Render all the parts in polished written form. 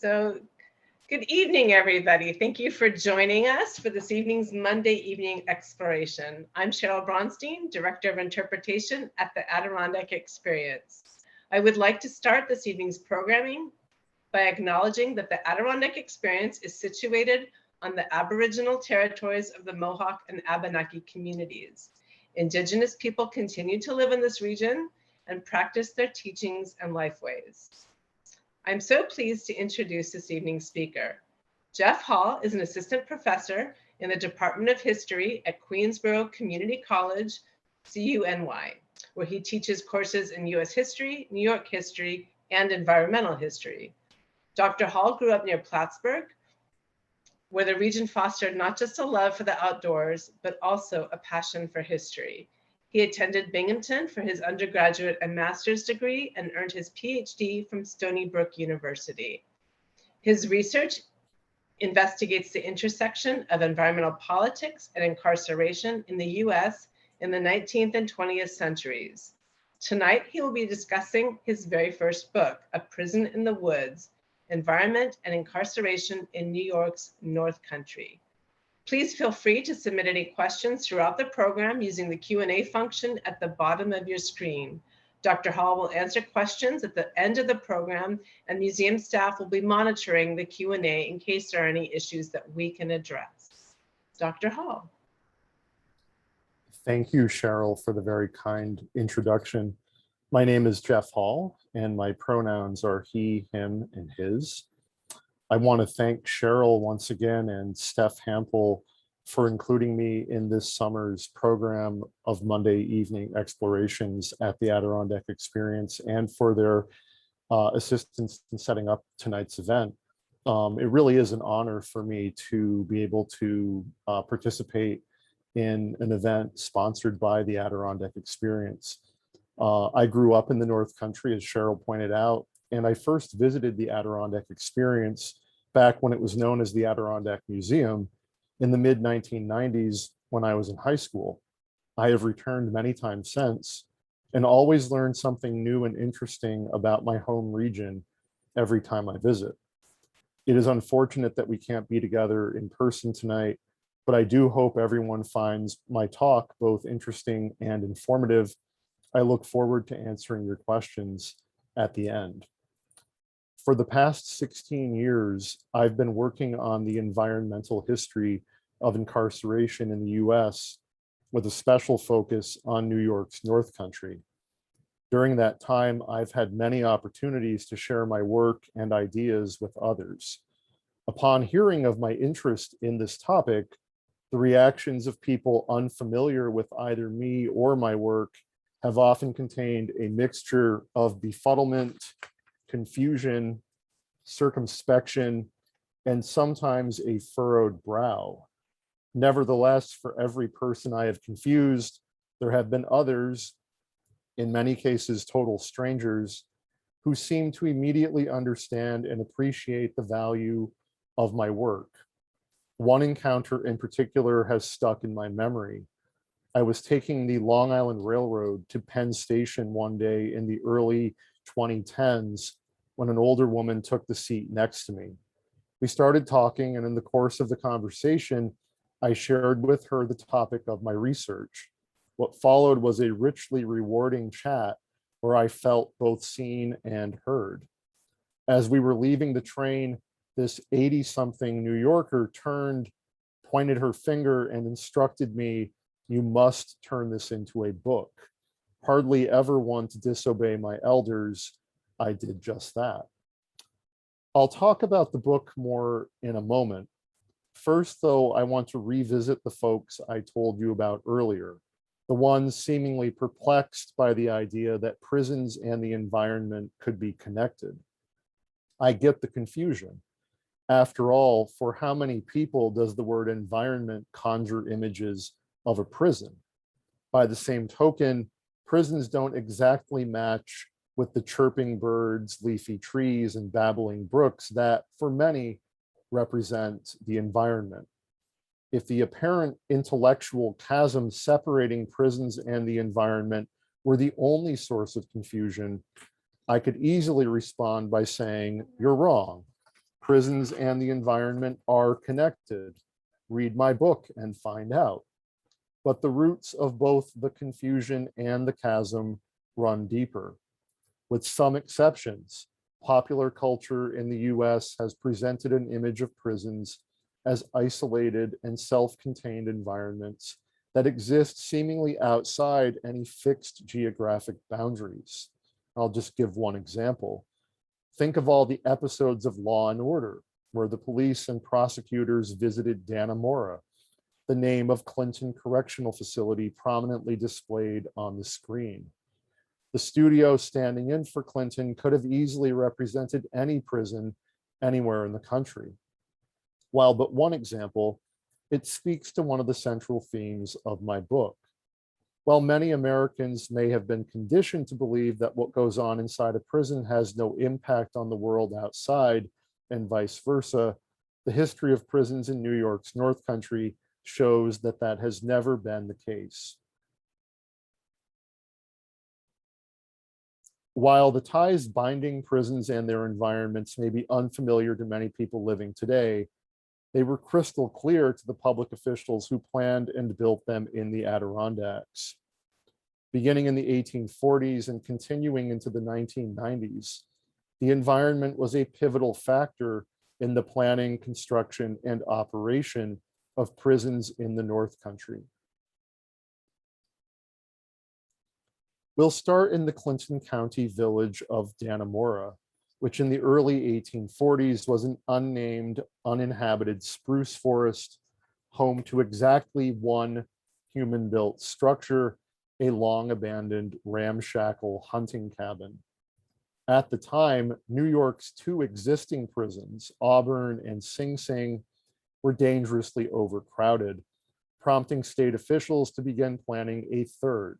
So, good evening, everybody. Thank you for joining us for this evening's Monday evening exploration. I'm Cheryl Bronstein, Director of Interpretation at the Adirondack Experience. I would like to start this evening's programming by acknowledging that the Adirondack Experience is situated on the Aboriginal territories of the Mohawk and Abenaki communities. Indigenous people continue to live in this region and practice their teachings and lifeways. I'm so pleased to introduce this evening's speaker. Jeff Hall is an assistant professor in the Department of History at Queensborough Community College, CUNY, where he teaches courses in US history, New York history, and environmental history. Dr. Hall grew up near Plattsburgh, where the region fostered not just a love for the outdoors, but also a passion for history. He attended Binghamton for his undergraduate and master's degree and earned his PhD from Stony Brook University. His research investigates the intersection of environmental politics and incarceration in the US in the 19th and 20th centuries. Tonight, he will be discussing his very first book, A Prison in the Woods, Environment and Incarceration in New York's North Country. Please feel free to submit any questions throughout the program using the Q&A function at the bottom of your screen. Dr. Hall will answer questions at the end of the program, and museum staff will be monitoring the Q&A in case there are any issues that we can address. Dr. Hall. Thank you, Cheryl, for the very kind introduction. My name is Jeff Hall, and my pronouns are he, him, and his. I want to thank Cheryl once again and Steph Hampel for including me in this summer's program of Monday evening explorations at the Adirondack Experience and for their assistance in setting up tonight's event. It really is an honor for me to be able to participate in an event sponsored by the Adirondack Experience. I grew up in the North Country, as Cheryl pointed out, and I first visited the Adirondack Experience back when it was known as the Adirondack Museum in the mid-1990s when I was in high school. I have returned many times since and always learned something new and interesting about my home region every time I visit. It is unfortunate that we can't be together in person tonight, but I do hope everyone finds my talk both interesting and informative. I look forward to answering your questions at the end. For the past 16 years, I've been working on the environmental history of incarceration in the US with a special focus on New York's North Country. During that time, I've had many opportunities to share my work and ideas with others. Upon hearing of my interest in this topic, the reactions of people unfamiliar with either me or my work have often contained a mixture of befuddlement, confusion, circumspection, and sometimes a furrowed brow. Nevertheless, for every person I have confused, there have been others, in many cases total strangers, who seem to immediately understand and appreciate the value of my work. One encounter in particular has stuck in my memory. I was taking the Long Island Railroad to Penn Station one day in the early 2010s when an older woman took the seat next to me. We started talking, and in the course of the conversation, I shared with her the topic of my research. What followed was a richly rewarding chat where I felt both seen and heard. As we were leaving the train, this 80-something New Yorker turned, pointed her finger, and instructed me, "You must turn this into a book." Hardly ever one to disobey my elders, I did just that. I'll talk about the book more in a moment. First, though, I want to revisit the folks I told you about earlier, the ones seemingly perplexed by the idea that prisons and the environment could be connected. I get the confusion. After all, for how many people does the word environment conjure images of a prison? By the same token, prisons don't exactly match with the chirping birds, leafy trees, and babbling brooks that, for many, represent the environment. If the apparent intellectual chasm separating prisons and the environment were the only source of confusion, I could easily respond by saying, "You're wrong. Prisons and the environment are connected. Read my book and find out. But the roots of both the confusion and the chasm run deeper. With some exceptions, popular culture in the US has presented an image of prisons as isolated and self-contained environments that exist seemingly outside any fixed geographic boundaries. I'll just give one example. Think of all the episodes of Law and Order, where the police and prosecutors visited Dannemora, the name of Clinton Correctional Facility prominently displayed on the screen. The studio standing in for Clinton could have easily represented any prison anywhere in the country. While but one example, it speaks to one of the central themes of my book. While many Americans may have been conditioned to believe that what goes on inside a prison has no impact on the world outside and vice versa, the history of prisons in New York's North Country shows that that has never been the case. While the ties binding prisons and their environments may be unfamiliar to many people living today, they were crystal clear to the public officials who planned and built them in the Adirondacks. Beginning in the 1840s and continuing into the 1990s, the environment was a pivotal factor in the planning, construction, and operation of prisons in the North Country. We'll start in the Clinton County village of Dannemora, which in the early 1840s was an unnamed, uninhabited spruce forest, home to exactly one human-built structure, a long-abandoned ramshackle hunting cabin. At the time, New York's two existing prisons, Auburn and Sing Sing, were dangerously overcrowded, prompting state officials to begin planning a third.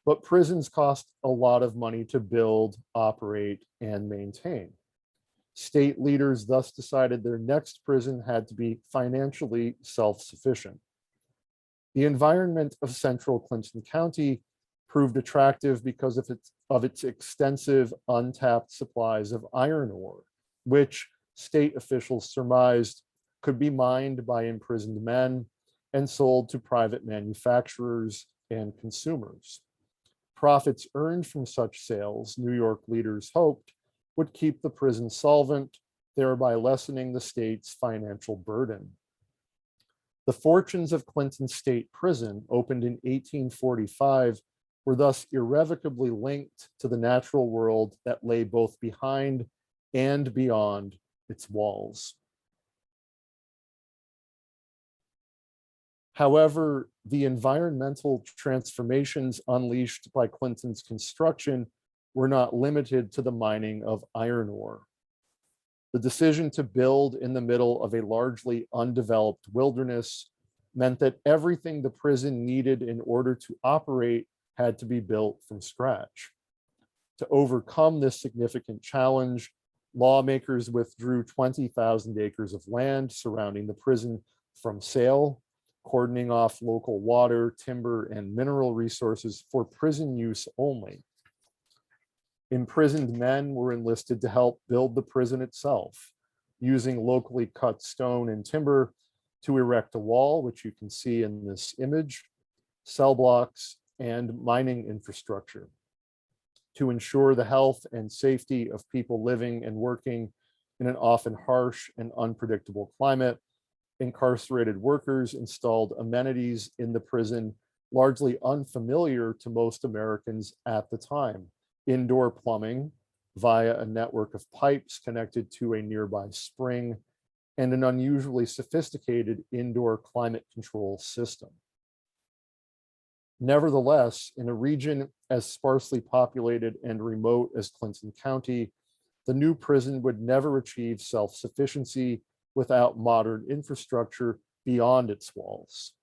But prisons cost a lot of money to build, operate, and maintain. State leaders thus decided their next prison had to be financially self-sufficient. The environment of central Clinton County proved attractive because of its extensive untapped supplies of iron ore, which state officials surmised could be mined by imprisoned men and sold to private manufacturers and consumers. Profits earned from such sales, New York leaders hoped, would keep the prison solvent, thereby lessening the state's financial burden. The fortunes of Clinton State Prison, opened in 1845, were thus irrevocably linked to the natural world that lay both behind and beyond its walls. However, the environmental transformations unleashed by Clinton's construction were not limited to the mining of iron ore. The decision to build in the middle of a largely undeveloped wilderness meant that everything the prison needed in order to operate had to be built from scratch. To overcome this significant challenge, lawmakers withdrew 20,000 acres of land surrounding the prison from sale, cordoning off local water, timber, and mineral resources for prison use only. Imprisoned men were enlisted to help build the prison itself, using locally cut stone and timber to erect a wall, which you can see in this image, cell blocks, and mining infrastructure. To ensure the health and safety of people living and working in an often harsh and unpredictable climate, incarcerated workers installed amenities in the prison largely unfamiliar to most Americans at the time. Indoor plumbing via a network of pipes connected to a nearby spring, and an unusually sophisticated indoor climate control system. Nevertheless, in a region as sparsely populated and remote as Clinton County, the new prison would never achieve self-sufficiency without modern infrastructure beyond its walls.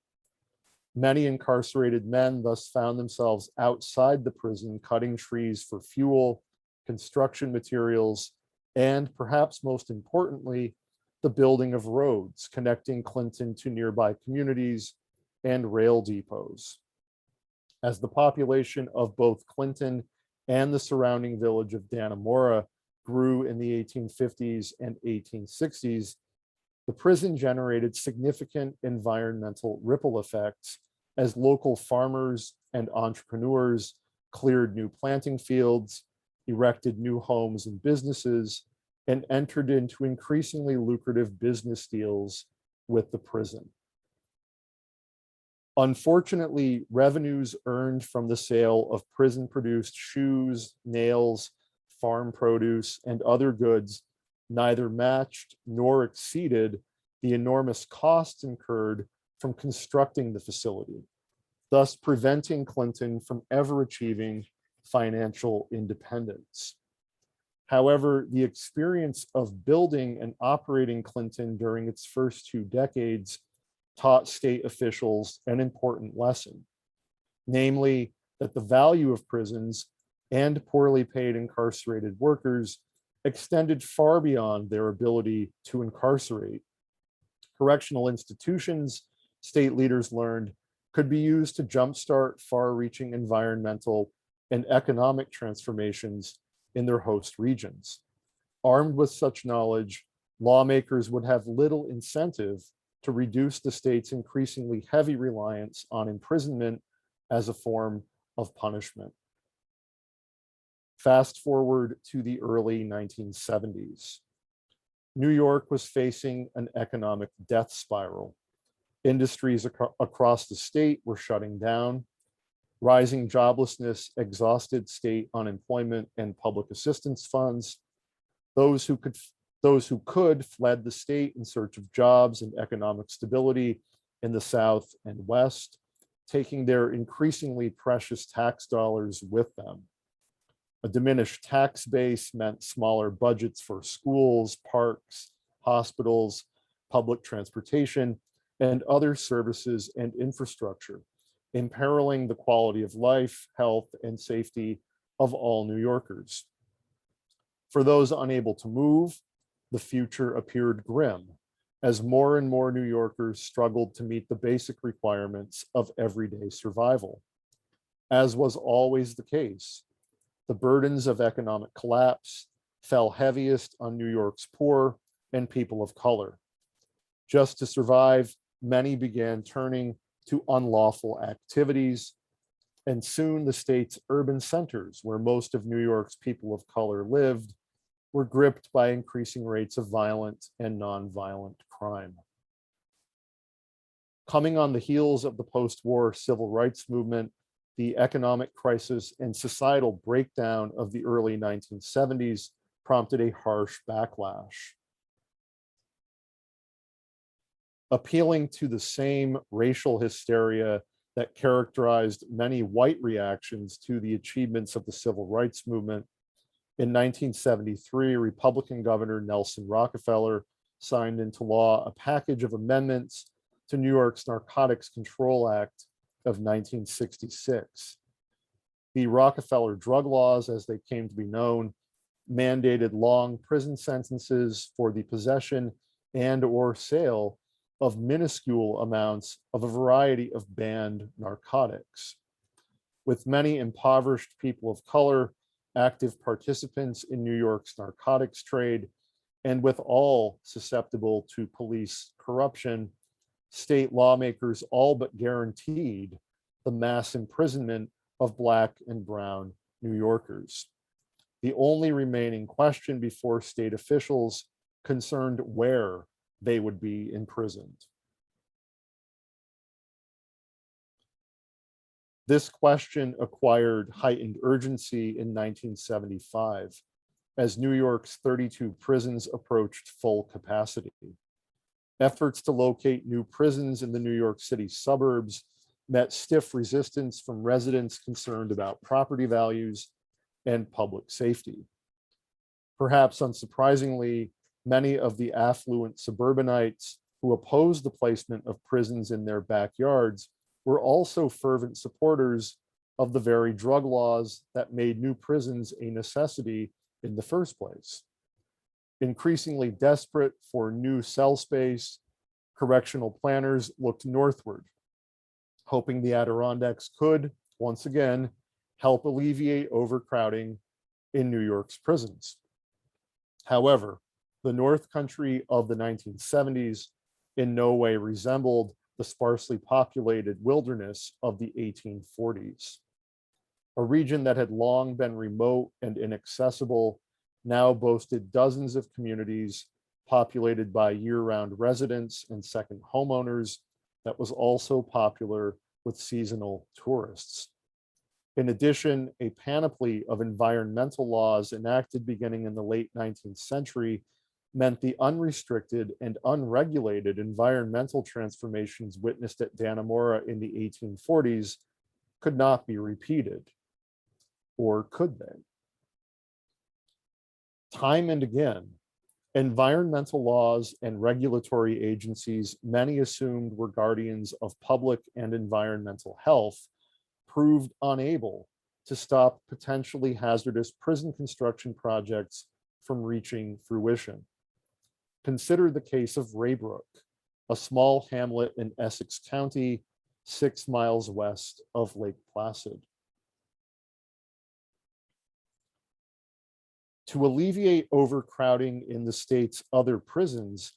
Many incarcerated men thus found themselves outside the prison, cutting trees for fuel, construction materials, and perhaps most importantly, the building of roads connecting Clinton to nearby communities and rail depots. As the population of both Clinton and the surrounding village of Dannemora grew in the 1850s and 1860s, the prison generated significant environmental ripple effects as local farmers and entrepreneurs cleared new planting fields, erected new homes and businesses, and entered into increasingly lucrative business deals with the prison. Unfortunately, revenues earned from the sale of prison-produced shoes, nails, farm produce, and other goods neither matched nor exceeded the enormous costs incurred from constructing the facility, thus preventing Clinton from ever achieving financial independence. However, the experience of building and operating Clinton during its first 2 decades taught state officials an important lesson, namely that the value of prisons and poorly paid incarcerated workers extended far beyond their ability to incarcerate. Correctional institutions, state leaders learned, could be used to jumpstart far-reaching environmental and economic transformations in their host regions. Armed with such knowledge, lawmakers would have little incentive to reduce the state's increasingly heavy reliance on imprisonment as a form of punishment. Fast forward to the early 1970s. New York was facing an economic death spiral. Industries across the state were shutting down. Rising joblessness exhausted state unemployment and public assistance funds. Those who could fled the state in search of jobs and economic stability in the South and West, taking their increasingly precious tax dollars with them. A diminished tax base meant smaller budgets for schools, parks, hospitals, public transportation, and other services and infrastructure, imperiling the quality of life, health, and safety of all New Yorkers. For those unable to move, the future appeared grim as more and more New Yorkers struggled to meet the basic requirements of everyday survival. As was always the case, the burdens of economic collapse fell heaviest on New York's poor and people of color. Just to survive, many began turning to unlawful activities, and soon the state's urban centers, where most of New York's people of color lived, were gripped by increasing rates of violent and nonviolent crime. Coming on the heels of the post-war civil rights movement, the economic crisis and societal breakdown of the early 1970s prompted a harsh backlash. Appealing to the same racial hysteria that characterized many white reactions to the achievements of the civil rights movement, in 1973, Republican Governor Nelson Rockefeller signed into law a package of amendments to New York's Narcotics Control Act of 1966. The Rockefeller drug laws, as they came to be known, mandated long prison sentences for the possession and or sale of minuscule amounts of a variety of banned narcotics. With many impoverished people of color active participants in New York's narcotics trade, and with all susceptible to police corruption, state lawmakers all but guaranteed the mass imprisonment of Black and brown New Yorkers. The only remaining question before state officials concerned where they would be imprisoned. This question acquired heightened urgency in 1975 as New York's 32 prisons approached full capacity. Efforts to locate new prisons in the New York City suburbs met stiff resistance from residents concerned about property values and public safety. Perhaps unsurprisingly, many of the affluent suburbanites who opposed the placement of prisons in their backyards were also fervent supporters of the very drug laws that made new prisons a necessity in the first place. Increasingly desperate for new cell space, correctional planners looked northward, hoping the Adirondacks could, once again, help alleviate overcrowding in New York's prisons. However, the North Country of the 1970s in no way resembled the sparsely populated wilderness of the 1840s. A region that had long been remote and inaccessible now boasted dozens of communities populated by year-round residents and second homeowners that was also popular with seasonal tourists. In addition, a panoply of environmental laws enacted beginning in the late 19th century meant the unrestricted and unregulated environmental transformations witnessed at Dannemora in the 1840s could not be repeated. Or could they? Time and again, environmental laws and regulatory agencies many assumed were guardians of public and environmental health proved unable to stop potentially hazardous prison construction projects from reaching fruition. Consider the case of Brook, a small hamlet in Essex County, 6 miles west of Lake Placid. To alleviate overcrowding in the state's other prisons,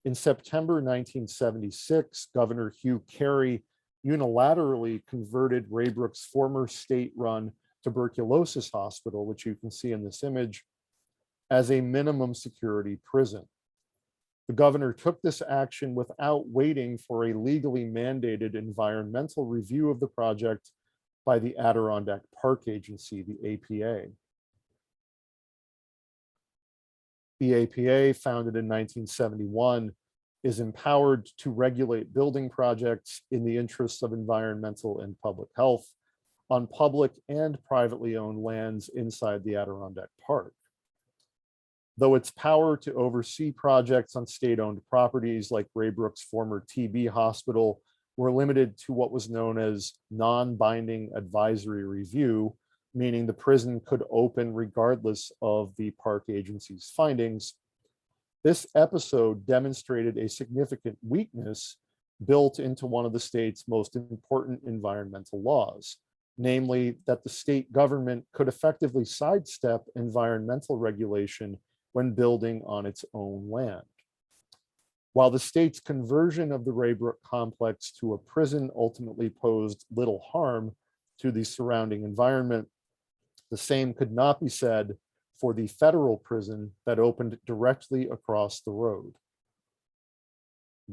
in September 1976, Governor Hugh Carey unilaterally converted Brook's former state-run tuberculosis hospital, which you can see in this image, as a minimum security prison. The governor took this action without waiting for a legally mandated environmental review of the project by the Adirondack Park Agency, the APA. The APA, founded in 1971, is empowered to regulate building projects in the interests of environmental and public health on public and privately owned lands inside the Adirondack Park. Though its power to oversee projects on state-owned properties like Brook's former TB hospital were limited to what was known as non-binding advisory review, meaning the prison could open regardless of the park agency's findings, this episode demonstrated a significant weakness built into one of the state's most important environmental laws, namely that the state government could effectively sidestep environmental regulation when building on its own land. While the state's conversion of the Brook complex to a prison ultimately posed little harm to the surrounding environment, the same could not be said for the federal prison that opened directly across the road.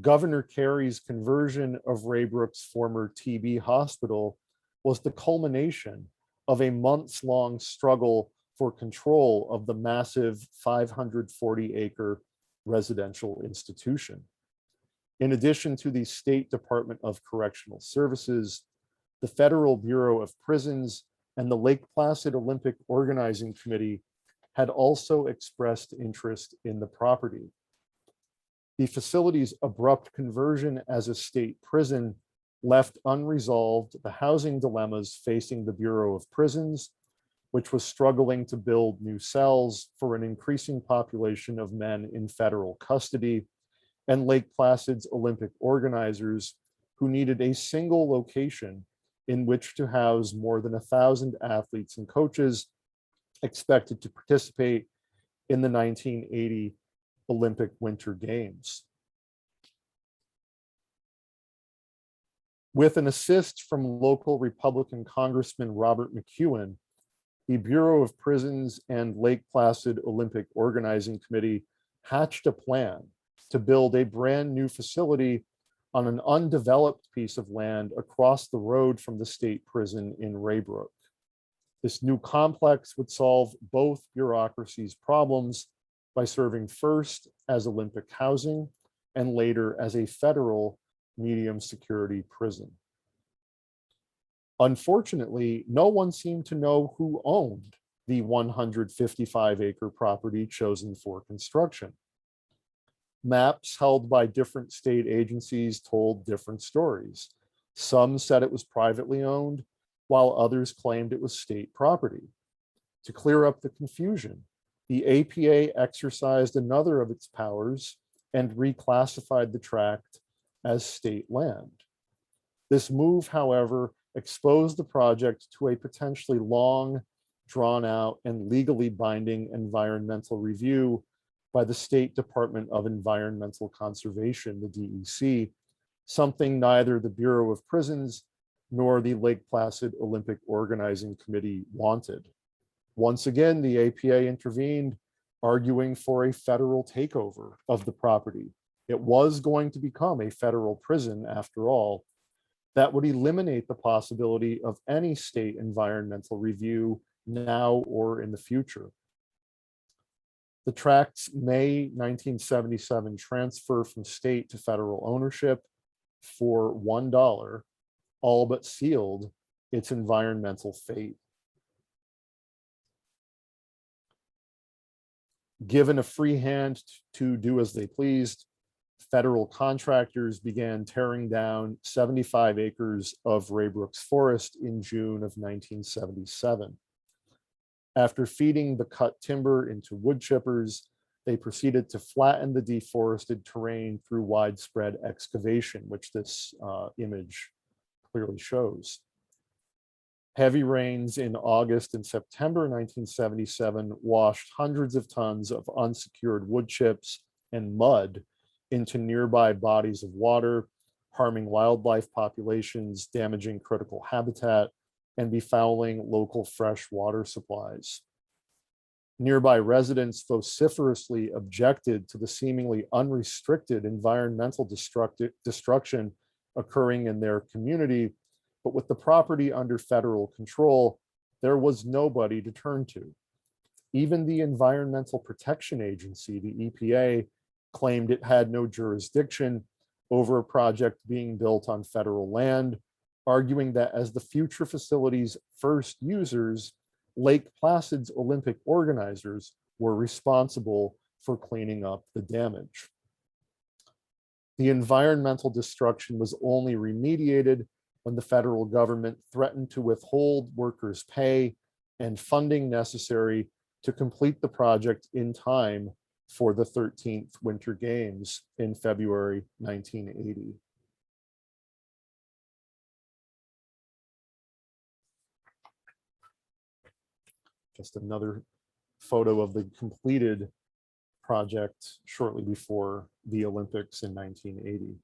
Governor Carey's conversion of Brook's former TB hospital was the culmination of a months-long struggle for control of the massive 540-acre residential institution. In addition to the State Department of Correctional Services, the Federal Bureau of Prisons, and the Lake Placid Olympic Organizing Committee had also expressed interest in the property. The facility's abrupt conversion as a state prison left unresolved the housing dilemmas facing the Bureau of Prisons, which was struggling to build new cells for an increasing population of men in federal custody, and Lake Placid's Olympic organizers, who needed a single location in which to house more than 1,000 athletes and coaches expected to participate in the 1980 Olympic Winter Games. With an assist from local Republican Congressman Robert McEwen, the Bureau of Prisons and Lake Placid Olympic Organizing Committee hatched a plan to build a brand new facility on an undeveloped piece of land across the road from the state prison in Brook. This new complex would solve both bureaucracies' problems by serving first as Olympic housing and later as a federal medium security prison. Unfortunately, no one seemed to know who owned the 155-acre property chosen for construction. Maps held by different state agencies told different stories. Some said it was privately owned, while others claimed it was state property. To clear up the confusion, the APA exercised another of its powers and reclassified the tract as state land. This move, however, exposed the project to a potentially long, drawn-out, and legally binding environmental review by the State Department of Environmental Conservation, the DEC, something neither the Bureau of Prisons nor the Lake Placid Olympic Organizing Committee wanted. Once again, the APA intervened, arguing for a federal takeover of the property. It was going to become a federal prison after all. That would eliminate the possibility of any state environmental review now or in the future. The tract's May 1977 transfer from state to federal ownership for $1 all but sealed its environmental fate. Given a free hand to do as they pleased, federal contractors began tearing down 75 acres of Raybrook's forest in June of 1977. After feeding the cut timber into wood chippers, they proceeded to flatten the deforested terrain through widespread excavation, which this image clearly shows. Heavy rains in August and September 1977 washed hundreds of tons of unsecured wood chips and mud into nearby bodies of water, harming wildlife populations, damaging critical habitat, and befouling local fresh water supplies. Nearby residents vociferously objected to the seemingly unrestricted environmental destruction occurring in their community, but with the property under federal control, there was nobody to turn to. Even the Environmental Protection Agency, the EPA, claimed it had no jurisdiction over a project being built on federal land, arguing that as the future facility's first users, Lake Placid's Olympic organizers were responsible for cleaning up the damage. The environmental destruction was only remediated when the federal government threatened to withhold workers' pay and funding necessary to complete the project in time for the 13th Winter Games in February 1980. Just another photo of the completed project shortly before the Olympics in 1980.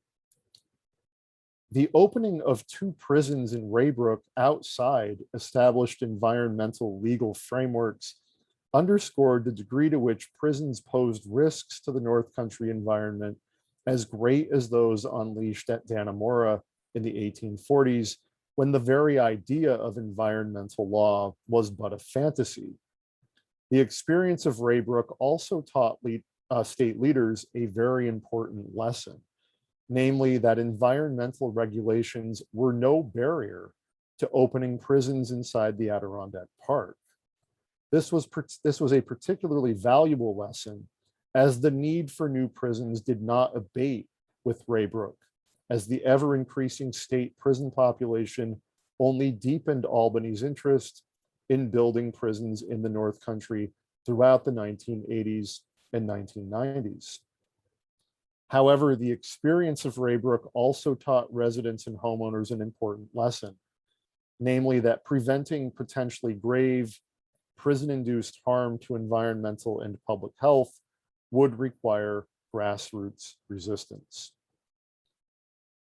The opening of 2 prisons in Raybrook outside established environmental legal frameworks underscored the degree to which prisons posed risks to the North Country environment as great as those unleashed at Dannemora in the 1840s, when the very idea of environmental law was but a fantasy. The experience of Raybrook also taught state leaders a very important lesson, namely that environmental regulations were no barrier to opening prisons inside the Adirondack Park. This was a particularly valuable lesson, as the need for new prisons did not abate with Raybrook, as the ever-increasing state prison population only deepened Albany's interest in building prisons in the North Country throughout the 1980s and 1990s. However, the experience of Raybrook also taught residents and homeowners an important lesson, namely that preventing potentially grave prison-induced harm to environmental and public health would require grassroots resistance.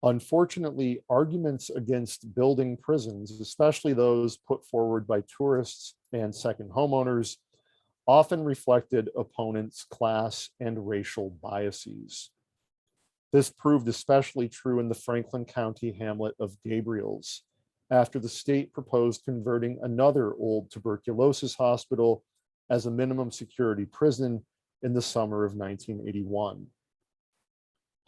Unfortunately, arguments against building prisons, especially those put forward by tourists and second homeowners, often reflected opponents' class and racial biases. This proved especially true in the Franklin County hamlet of Gabriels, after the state proposed converting another old tuberculosis hospital as a minimum security prison in the summer of 1981.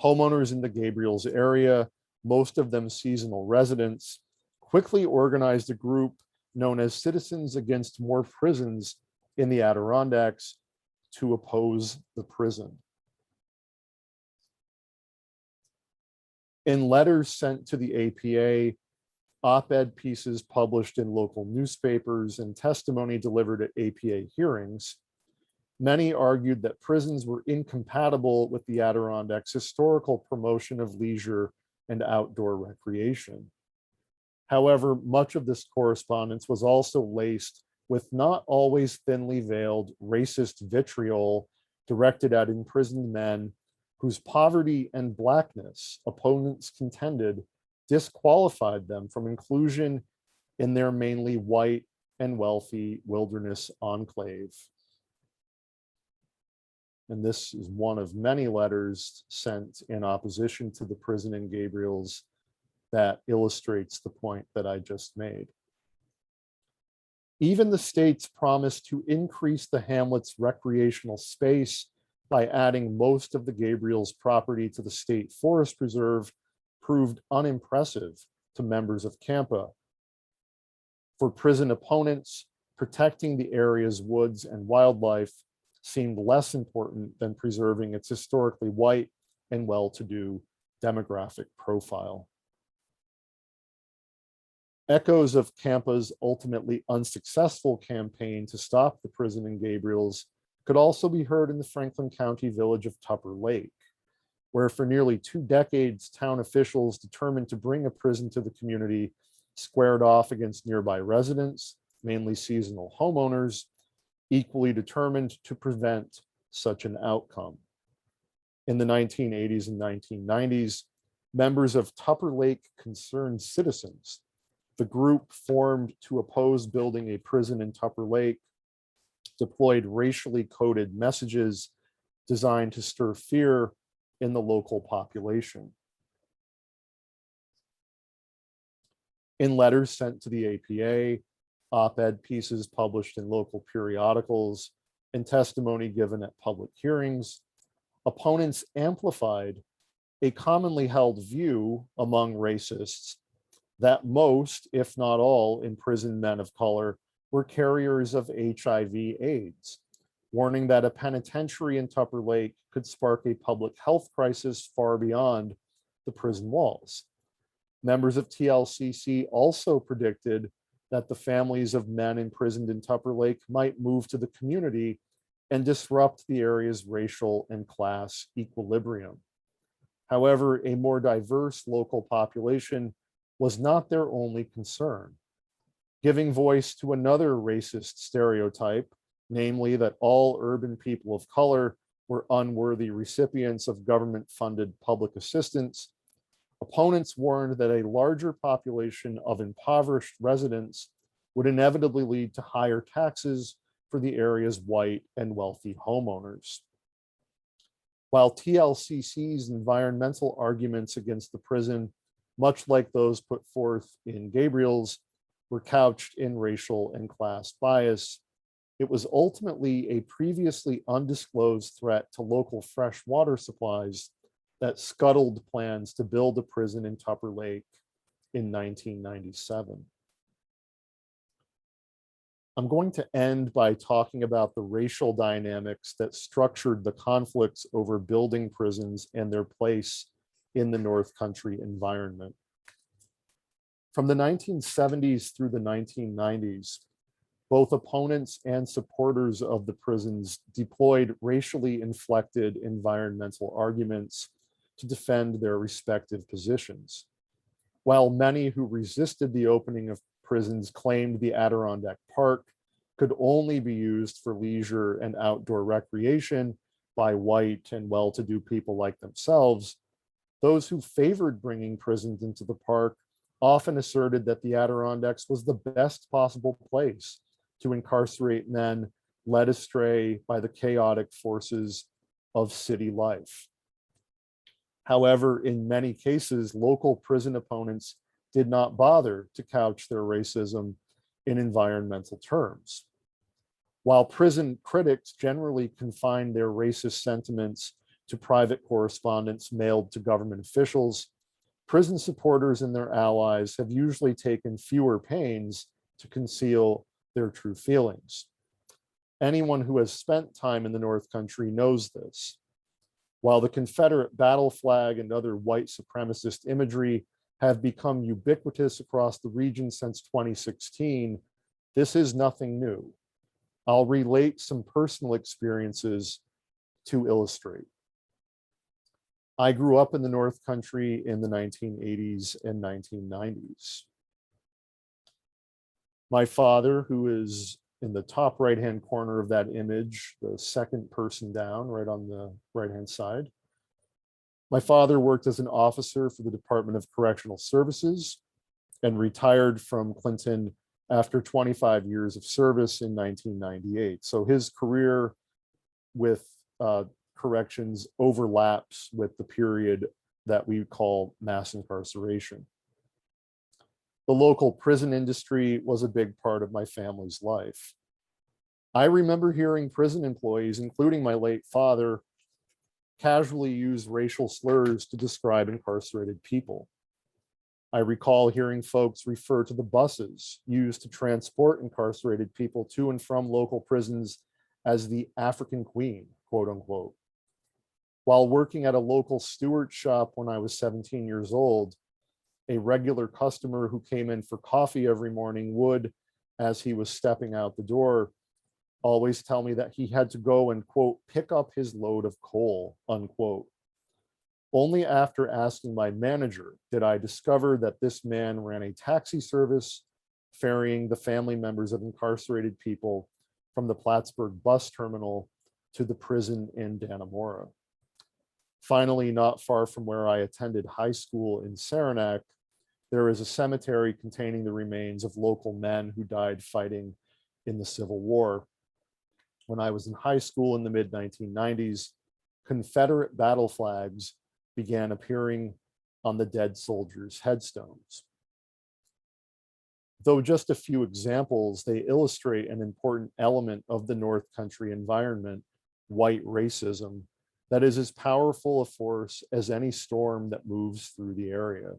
Homeowners in the Gabriels area, most of them seasonal residents, quickly organized a group known as Citizens Against More Prisons in the Adirondacks to oppose the prison. In letters sent to the APA, op-ed pieces published in local newspapers, and testimony delivered at APA hearings, many argued that prisons were incompatible with the Adirondacks' historical promotion of leisure and outdoor recreation. However, much of this correspondence was also laced with not always thinly veiled racist vitriol directed at imprisoned men whose poverty and blackness opponents contended disqualified them from inclusion in their mainly white and wealthy wilderness enclave. And this is one of many letters sent in opposition to the prison in Gabriels that illustrates the point that I just made. Even the state's promise to increase the hamlet's recreational space by adding most of the Gabriels property to the state forest preserve proved unimpressive to members of CAMPA. For prison opponents, protecting the area's woods and wildlife seemed less important than preserving its historically white and well-to-do demographic profile. Echoes of CAMPA's ultimately unsuccessful campaign to stop the prison in Gabriels could also be heard in the Franklin County village of Tupper Lake, where for nearly 2 decades, town officials determined to bring a prison to the community squared off against nearby residents, mainly seasonal homeowners, equally determined to prevent such an outcome. In the 1980s and 1990s, members of Tupper Lake Concerned Citizens, the group formed to oppose building a prison in Tupper Lake, deployed racially coded messages designed to stir fear in the local population. In letters sent to the APA, op-ed pieces published in local periodicals, and testimony given at public hearings, opponents amplified a commonly held view among racists that most, if not all, imprisoned men of color were carriers of HIV/AIDS, warning that a penitentiary in Tupper Lake could spark a public health crisis far beyond the prison walls. Members of TLCC also predicted that the families of men imprisoned in Tupper Lake might move to the community and disrupt the area's racial and class equilibrium. However, a more diverse local population was not their only concern. Giving voice to another racist stereotype, namely that all urban people of color were unworthy recipients of government-funded public assistance, opponents warned that a larger population of impoverished residents would inevitably lead to higher taxes for the area's white and wealthy homeowners. While TLCC's environmental arguments against the prison, much like those put forth in Gabriels, were couched in racial and class bias, it was ultimately a previously undisclosed threat to local fresh water supplies that scuttled plans to build a prison in Tupper Lake in 1997. I'm going to end by talking about the racial dynamics that structured the conflicts over building prisons and their place in the North Country environment. From the 1970s through the 1990s, both opponents and supporters of the prisons deployed racially inflected environmental arguments to defend their respective positions. While many who resisted the opening of prisons claimed the Adirondack Park could only be used for leisure and outdoor recreation by white and well-to-do people like themselves, those who favored bringing prisons into the park often asserted that the Adirondacks was the best possible place to incarcerate men led astray by the chaotic forces of city life. However, in many cases, local prison opponents did not bother to couch their racism in environmental terms. While prison critics generally confined their racist sentiments to private correspondence mailed to government officials, prison supporters and their allies have usually taken fewer pains to conceal their true feelings. Anyone who has spent time in the North Country knows this. While the Confederate battle flag and other white supremacist imagery have become ubiquitous across the region since 2016, this is nothing new. I'll relate some personal experiences to illustrate. I grew up in the North Country in the 1980s and 1990s. My father, who is in the top right-hand corner of that image, the second person down, right on the right-hand side. My father worked as an officer for the Department of Correctional Services and retired from Clinton after 25 years of service in 1998. So his career with corrections overlaps with the period that we call mass incarceration. The local prison industry was a big part of my family's life. I remember hearing prison employees, including my late father, casually use racial slurs to describe incarcerated people. I recall hearing folks refer to the buses used to transport incarcerated people to and from local prisons as the African Queen, quote unquote. While working at a local steward shop when I was 17 years old, a regular customer who came in for coffee every morning would, as he was stepping out the door, always tell me that he had to go and, quote, pick up his load of coal, unquote. Only after asking my manager did I discover that this man ran a taxi service ferrying the family members of incarcerated people from the Plattsburgh bus terminal to the prison in Dannemora. Finally, not far from where I attended high school in Saranac, there is a cemetery containing the remains of local men who died fighting in the Civil War. When I was in high school in the mid-1990s, Confederate battle flags began appearing on the dead soldiers' headstones. Though just a few examples, they illustrate an important element of the North Country environment, white racism, that is as powerful a force as any storm that moves through the area.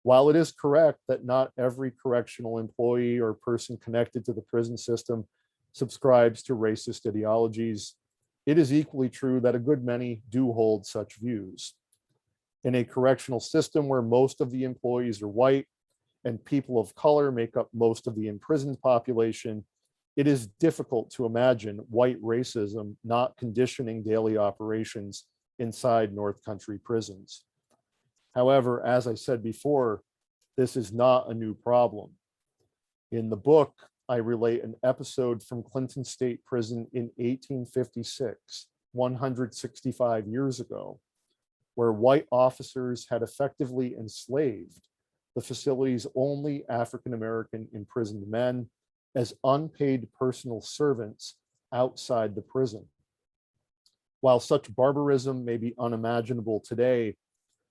While it is correct that not every correctional employee or person connected to the prison system subscribes to racist ideologies, it is equally true that a good many do hold such views. In a correctional system where most of the employees are white and people of color make up most of the imprisoned population, it is difficult to imagine white racism not conditioning daily operations inside North Country prisons. However, as I said before, this is not a new problem. In the book, I relate an episode from Clinton State Prison in 1856, 165 years ago, where white officers had effectively enslaved the facility's only African-American imprisoned men as unpaid personal servants outside the prison. While such barbarism may be unimaginable today,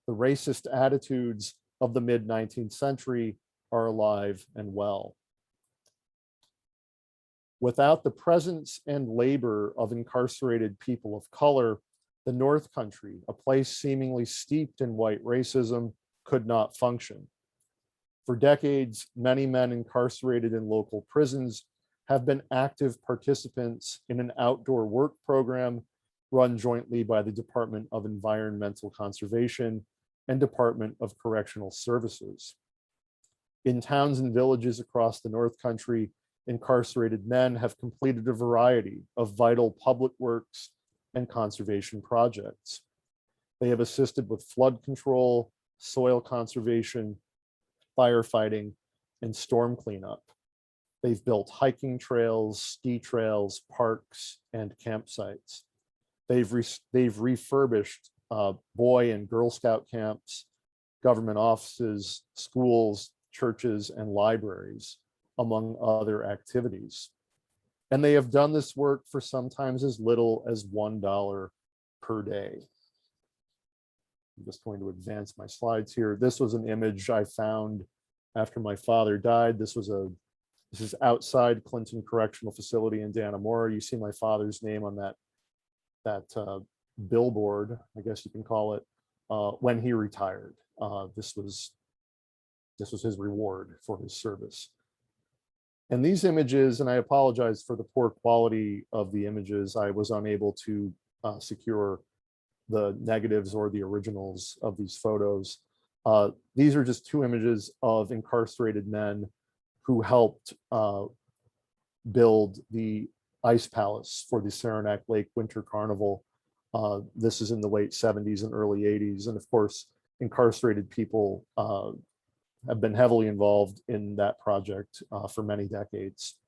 the racist attitudes of the mid-19th century are alive and well. Without the presence and labor of incarcerated people of color, the North Country, a place seemingly steeped in white racism, could not function. For decades, many men incarcerated in local prisons have been active participants in an outdoor work program run jointly by the Department of Environmental Conservation and Department of Correctional Services. In towns and villages across the North Country, incarcerated men have completed a variety of vital public works and conservation projects. They have assisted with flood control, soil conservation, firefighting, and storm cleanup. They've built hiking trails, ski trails, parks, and campsites. They've refurbished Boy and Girl Scout camps, government offices, schools, churches, and libraries, among other activities. And they have done this work for sometimes as little as $1 per day. I'm just going to advance my slides here. This was an image I found after my father died. This is outside Clinton Correctional Facility in Dannemora. You see my father's name on that billboard, I guess you can call it, when he retired. This was his reward for his service. And these images, and I apologize for the poor quality of the images, I was unable to secure the negatives or the originals of these photos. These are just two images of incarcerated men who helped build the ice palace for the Saranac Lake Winter Carnival. This is in the late 70s and early 80s. And of course, incarcerated people have been heavily involved in that project for many decades.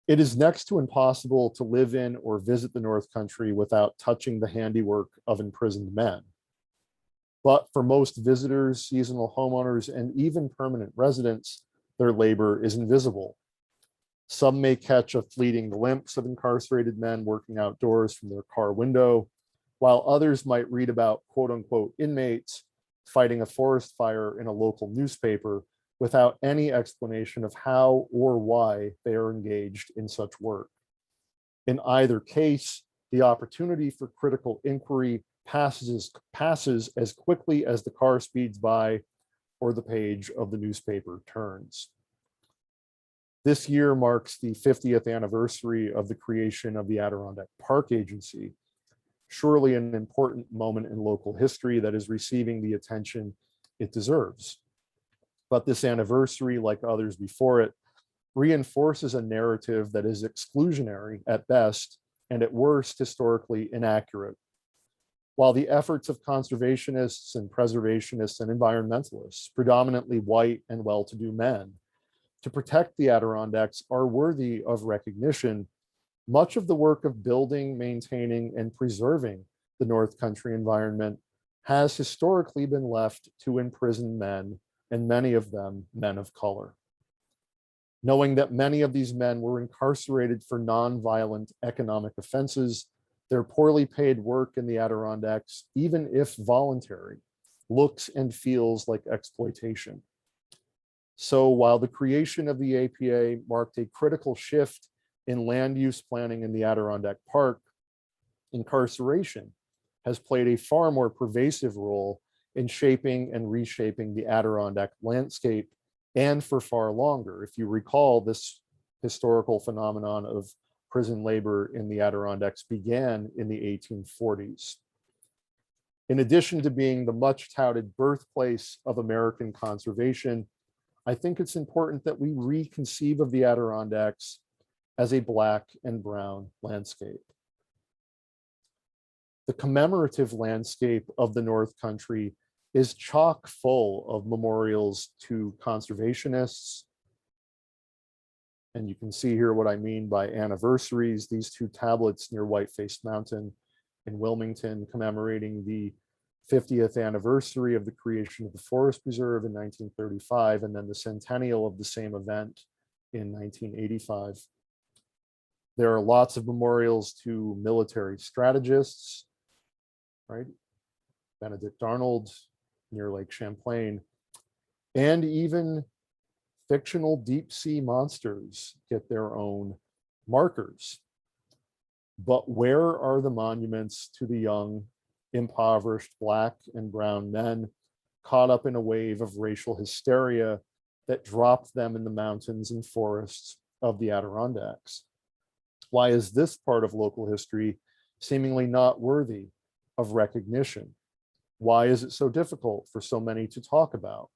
It is next to impossible to live in or visit the North Country without touching the handiwork of imprisoned men. But for most visitors, seasonal homeowners, and even permanent residents, their labor is invisible. Some may catch a fleeting glimpse of incarcerated men working outdoors from their car window, while others might read about quote unquote inmates fighting a forest fire in a local newspaper without any explanation of how or why they are engaged in such work. In either case, the opportunity for critical inquiry passes as quickly as the car speeds by or the page of the newspaper turns. This year marks the 50th anniversary of the creation of the Adirondack Park Agency, surely an important moment in local history that is receiving the attention it deserves. But this anniversary, like others before it, reinforces a narrative that is exclusionary at best and at worst historically inaccurate. While the efforts of conservationists and preservationists and environmentalists, predominantly white and well-to-do men, to protect the Adirondacks are worthy of recognition, much of the work of building, maintaining, and preserving the North Country environment has historically been left to imprisoned men, and many of them men of color. Knowing that many of these men were incarcerated for non-violent economic offenses, their poorly paid work in the Adirondacks, even if voluntary, looks and feels like exploitation. So while the creation of the APA marked a critical shift in land use planning in the Adirondack Park, incarceration has played a far more pervasive role in shaping and reshaping the Adirondack landscape, and for far longer. If you recall, this historical phenomenon of prison labor in the Adirondacks began in the 1840s. In addition to being the much touted birthplace of American conservation, I think it's important that we reconceive of the Adirondacks as a Black and brown landscape. The commemorative landscape of the North Country is chock full of memorials to conservationists. And you can see here what I mean by anniversaries. These two tablets near White-Faced Mountain in Wilmington commemorating the 50th anniversary of the creation of the Forest Preserve in 1935, and then the centennial of the same event in 1985. There are lots of memorials to military strategists, right? Benedict Arnold near Lake Champlain, and even fictional deep sea monsters get their own markers. But where are the monuments to the young, impoverished Black and brown men caught up in a wave of racial hysteria that dropped them in the mountains and forests of the Adirondacks? Why is this part of local history seemingly not worthy of recognition? Why is it so difficult for so many to talk about?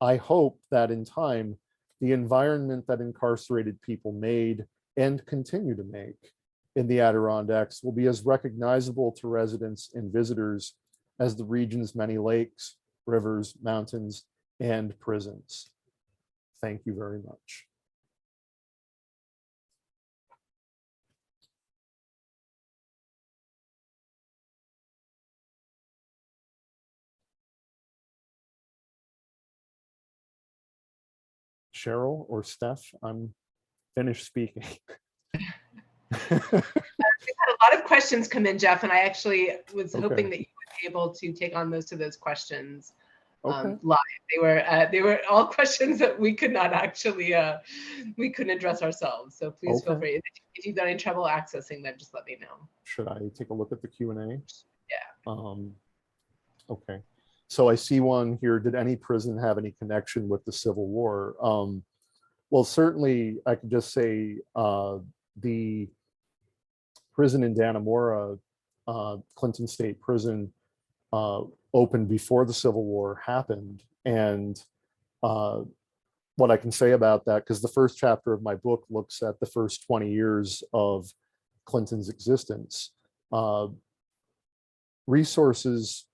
I hope that in time, the environment that incarcerated people made and continue to make in the Adirondacks will be as recognizable to residents and visitors as the region's many lakes, rivers, mountains, and prisons. Thank you very much. Cheryl or Steph, I'm finished speaking. We've had a lot of questions come in, Jeff, and I actually was hoping that you would be able to take on most of those questions live. They were all questions that we could not actually we couldn't address ourselves. So please feel free. If you've got any trouble accessing them, just let me know. Should I take a look at the Q&A? Yeah. Okay. So I see one here. Did any prison have any connection with the Civil War? Well, certainly I could just say the prison in Dannemora, Clinton State Prison, opened before the Civil War happened. And what I can say about that, because the first chapter of my book looks at the first 20 years of Clinton's existence, resources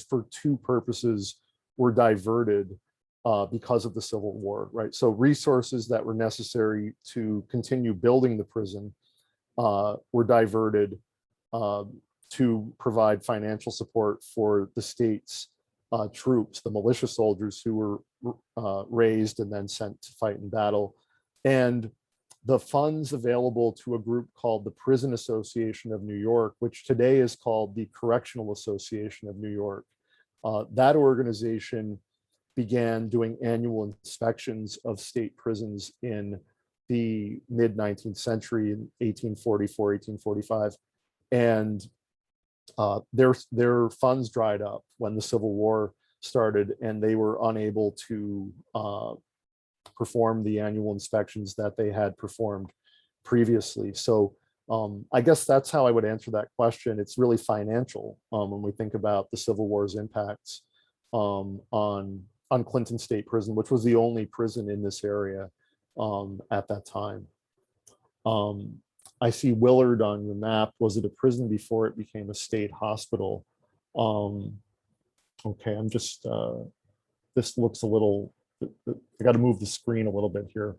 for two purposes were diverted because of the Civil War, right? So resources that were necessary to continue building the prison were diverted to provide financial support for the state's troops, the militia soldiers who were raised and then sent to fight in battle. And the funds available to a group called the Prison Association of New York, which today is called the Correctional Association of New York. That organization began doing annual inspections of state prisons in the mid 19th century, in 1844, 1845. And their funds dried up when the Civil War started, and they were unable to perform the annual inspections that they had performed previously. So I guess that's how I would answer that question. It's really financial when we think about the Civil War's impacts on Clinton State Prison, which was the only prison in this area at that time. I see Willard on your map. Was it a prison before it became a state hospital? Okay, I'm just, this looks a little, I got to move the screen a little bit here.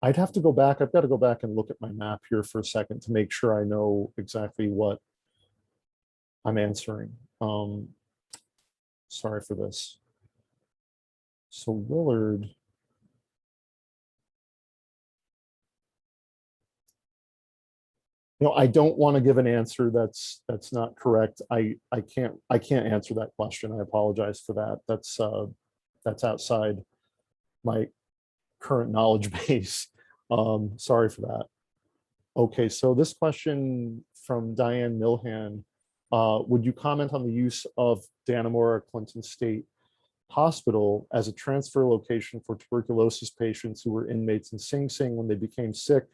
I'd have to go back. I've got to go back and look at my map here for a second to make sure I know exactly what I'm answering. Sorry for this. So Willard. I don't want to give an answer that's not correct. I can't answer that question. I apologize for that. That's outside my current knowledge base. Sorry for that. Okay, so this question from Diane Milhan. Would you comment on the use of Dannemora Clinton State Hospital as a transfer location for tuberculosis patients who were inmates in Sing Sing when they became sick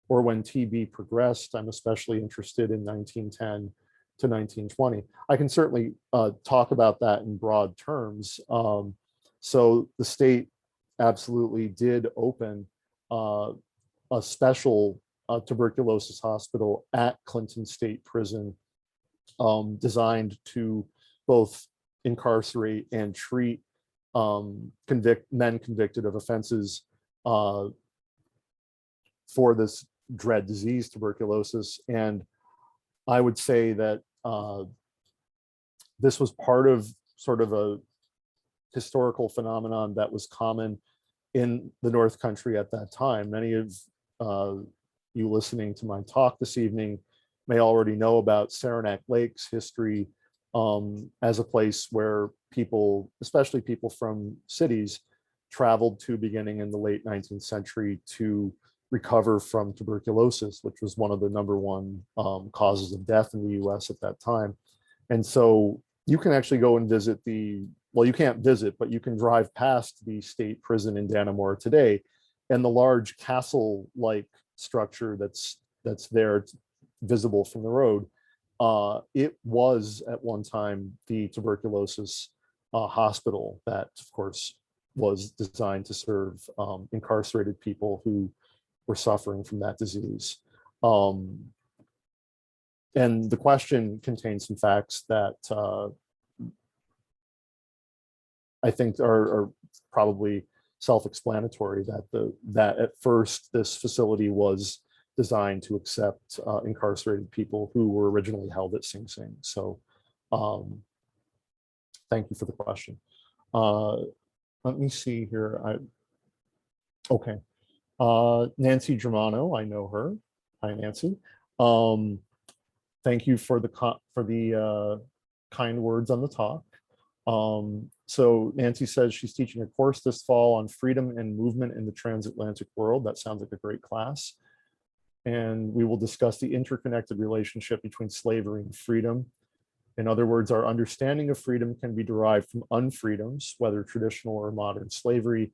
or when TB progressed? I'm especially interested in 1910 to 1920. I can certainly talk about that in broad terms. So the state absolutely did open a special tuberculosis hospital at Clinton State Prison, designed to both incarcerate and treat men convicted of offenses for this dread disease, tuberculosis. And I would say that this was part of sort of a historical phenomenon that was common in the North Country at that time. Many of you listening to my talk this evening may already know about Saranac Lake's history as a place where people, especially people from cities, traveled to beginning in the late 19th century to recover from tuberculosis, which was one of the #1 causes of death in the US at that time. And so you can actually go and visit well, you can't visit, but you can drive past the state prison in Dannemora today, and the large castle-like structure that's there, visible from the road. It was at one time the tuberculosis hospital that, of course, was designed to serve incarcerated people who were suffering from that disease. And the question contains some facts that I think are probably self-explanatory, that at first this facility was designed to accept incarcerated people who were originally held at Sing Sing. So thank you for the question. Let me see here. Okay. Nancy Germano, I know her. Hi, Nancy. Thank you for the kind words on the talk. So Nancy says she's teaching a course this fall on freedom and movement in the transatlantic world. That sounds like a great class. And we will discuss the interconnected relationship between slavery and freedom. In other words, our understanding of freedom can be derived from unfreedoms, whether traditional or modern slavery,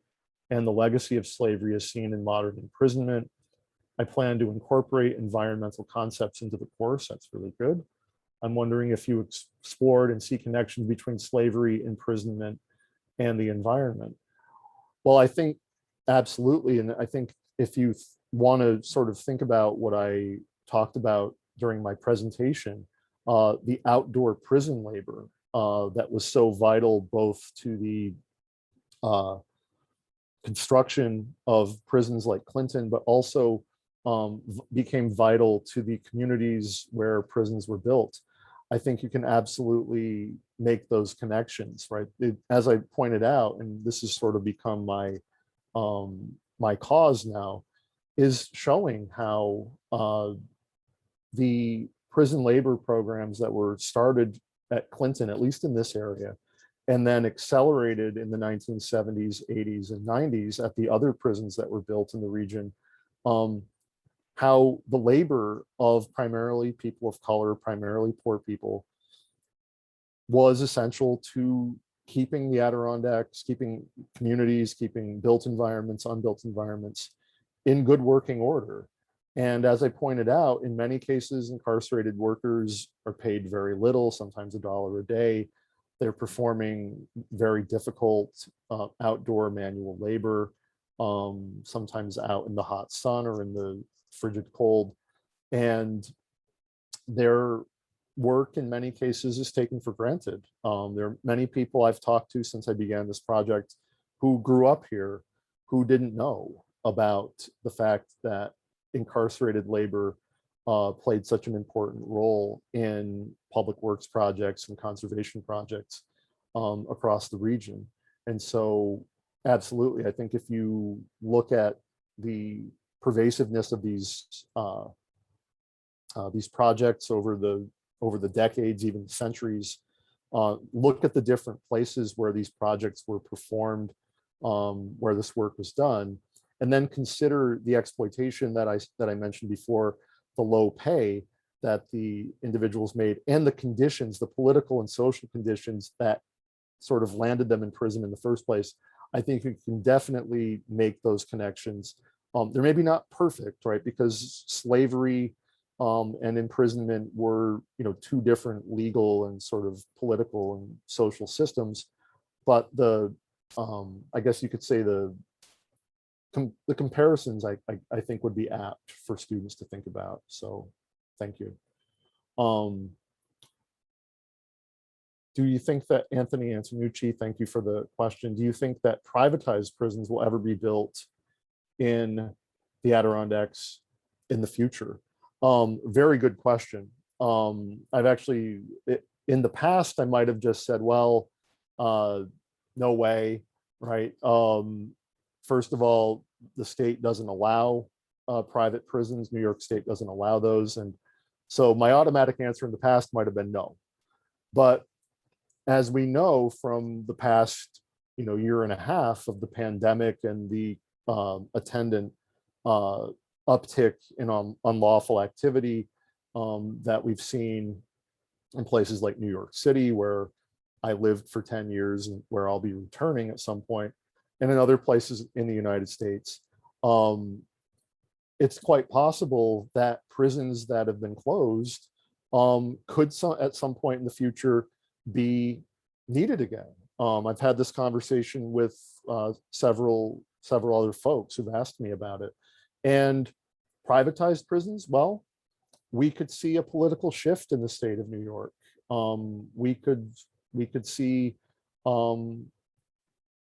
and the legacy of slavery is seen in modern imprisonment. I plan to incorporate environmental concepts into the course. That's really good. I'm wondering if you explored and see connections between slavery, imprisonment, and the environment. Well, I think absolutely. And I think if you want to sort of think about what I talked about during my presentation, the outdoor prison labor that was so vital both to the construction of prisons like Clinton, but also became vital to the communities where prisons were built. I think you can absolutely make those connections, right? As I pointed out, and this has sort of become my cause now, is showing how the prison labor programs that were started at Clinton, at least in this area, and then accelerated in the 1970s, 80s, and 90s at the other prisons that were built in the region, how the labor of primarily people of color, primarily poor people, was essential to keeping the Adirondacks, keeping communities, keeping built environments, unbuilt environments in good working order. And as I pointed out, in many cases, incarcerated workers are paid very little, sometimes $1 a day. They're performing very difficult outdoor manual labor, sometimes out in the hot sun or in the frigid cold. And their work in many cases is taken for granted. There are many people I've talked to since I began this project who grew up here who didn't know about the fact that incarcerated labor played such an important role in public works projects and conservation projects across the region. And so absolutely, I think if you look at the pervasiveness of these projects over the decades, even centuries, look at the different places where these projects were performed, where this work was done, and then consider the exploitation that I mentioned before, the low pay that the individuals made, and the conditions, the political and social conditions that sort of landed them in prison in the first place. I think you can definitely make those connections. They're maybe not perfect, right? Because slavery and imprisonment were, two different legal and sort of political and social systems. But I guess you could say the comparisons I think would be apt for students to think about. So thank you. Do you think that, Anthony Antonucci, thank you for the question. Do you think that privatized prisons will ever be built in the Adirondacks in the future? Very good question. I've actually, in the past, I might have just said, well, no way, right? First of all, the state doesn't allow private prisons. New York State doesn't allow those. And so my automatic answer in the past might have been no. But as we know from the past, year and a half of the pandemic and the attendant uptick in unlawful activity that we've seen in places like New York City, where I lived for 10 years and where I'll be returning at some point, and in other places in the United States. It's quite possible that prisons that have been closed could at some point in the future be needed again. I've had this conversation with several other folks who've asked me about it. And privatized prisons, well, we could see a political shift in the state of New York. We could see,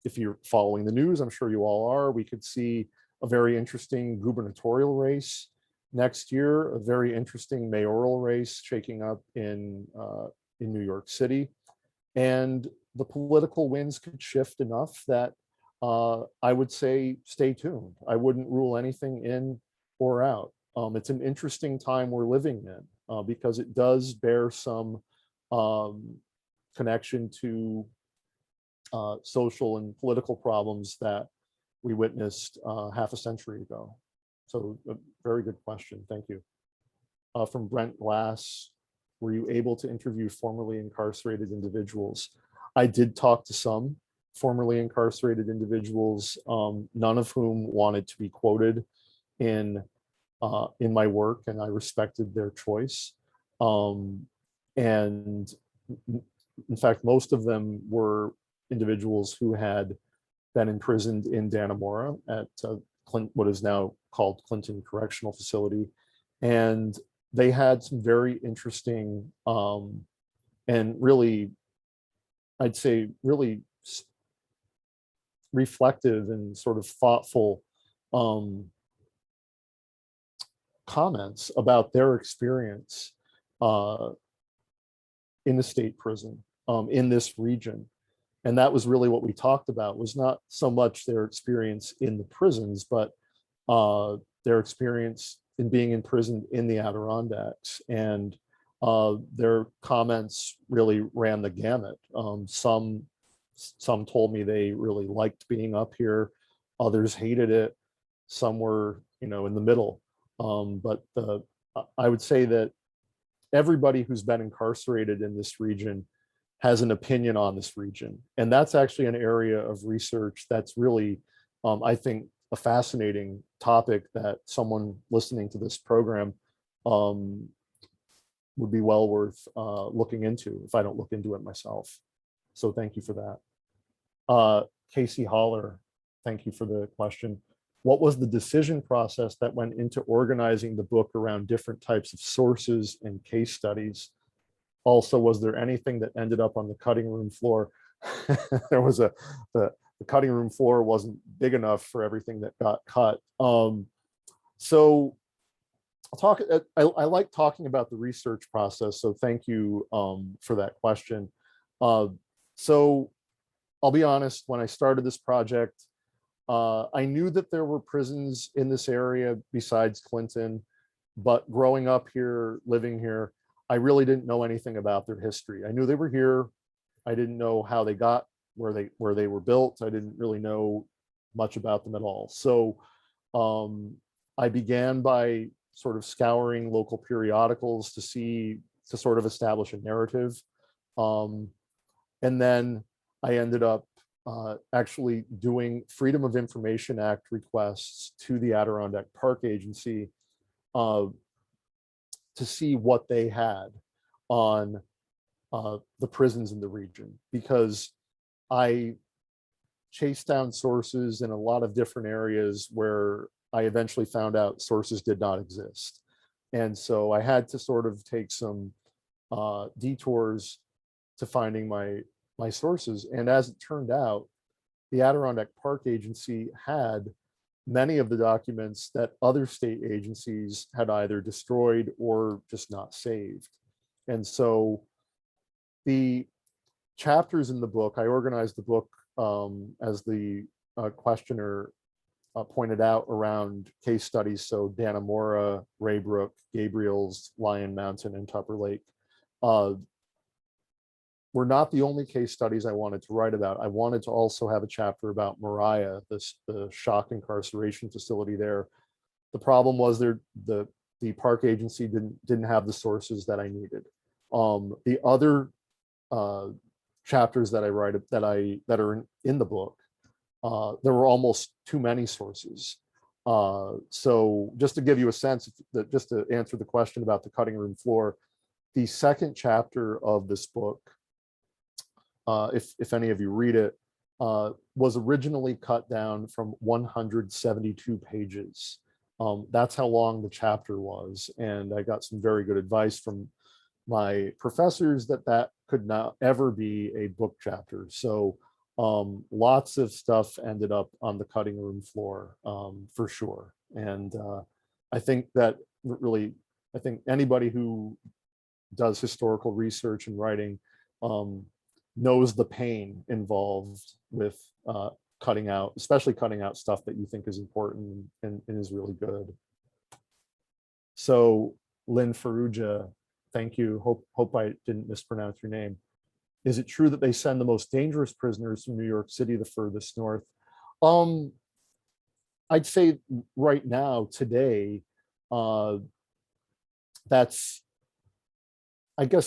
if you're following the news, I'm sure you all are, we could see a very interesting gubernatorial race next year, a very interesting mayoral race shaking up in New York City. And the political winds could shift enough that I would say stay tuned. I wouldn't rule anything in or out. It's an interesting time we're living in because it does bear some connection to social and political problems that we witnessed half a century ago. So a very good question. Thank you. From Brent Glass, were you able to interview formerly incarcerated individuals? I did talk to some formerly incarcerated individuals, none of whom wanted to be quoted in my work, and I respected their choice. And in fact, most of them were individuals who had been imprisoned in Dannemora at what is now called Clinton Correctional Facility. And they had some very interesting and really, I'd say, really reflective and sort of thoughtful comments about their experience in the state prison in this region. And that was really what we talked about, was not so much their experience in the prisons, but their experience in being imprisoned in the Adirondacks. And their comments really ran the gamut. Some told me they really liked being up here. Others hated it. Some were, in the middle. But I would say that everybody who's been incarcerated in this region has an opinion on this region. And that's actually an area of research that's really, I think, a fascinating topic that someone listening to this program would be well worth looking into if I don't look into it myself. So thank you for that. Casey Holler, thank you for the question. What was the decision process that went into organizing the book around different types of sources and case studies? Also, was there anything that ended up on the cutting room floor? There was the cutting room floor wasn't big enough for everything that got cut. So I'll talk. I like talking about the research process. So thank you for that question. So I'll be honest. When I started this project, I knew that there were prisons in this area besides Clinton, but growing up here, living here, I really didn't know anything about their history. I knew they were here. I didn't know how they got where they were built. I didn't really know much about them at all. So I began by sort of scouring local periodicals to sort of establish a narrative. And then I ended up actually doing Freedom of Information Act requests to the Adirondack Park Agency to see what they had on the prisons in the region, because I chased down sources in a lot of different areas where I eventually found out sources did not exist. And so I had to sort of take some detours to finding my sources. And as it turned out, the Adirondack Park Agency had many of the documents that other state agencies had either destroyed or just not saved. And so the chapters in the book, I organized the book as the questioner pointed out, around case studies. So Dannemora, Brook, Gabriels, Lyon Mountain, and Tupper Lake were not the only case studies I wanted to write about. I wanted to also have a chapter about Moriah, the shock incarceration facility there. The problem was the park agency didn't have the sources that I needed. The other chapters that I write that are in the book, there were almost too many sources. So just to give you a sense, just to answer the question about the cutting room floor, the second chapter of this book, if any of you read it, was originally cut down from 172 pages. That's how long the chapter was. And I got some very good advice from my professors that could not ever be a book chapter. So lots of stuff ended up on the cutting room floor, for sure. And I think that really, I think anybody who does historical research and writing knows the pain involved with especially cutting out stuff that you think is important and is really good. So Lynn Faruja, thank you. Hope I didn't mispronounce your name. Is it true that they send the most dangerous prisoners from New York City the furthest north? I'd say right now, today, I guess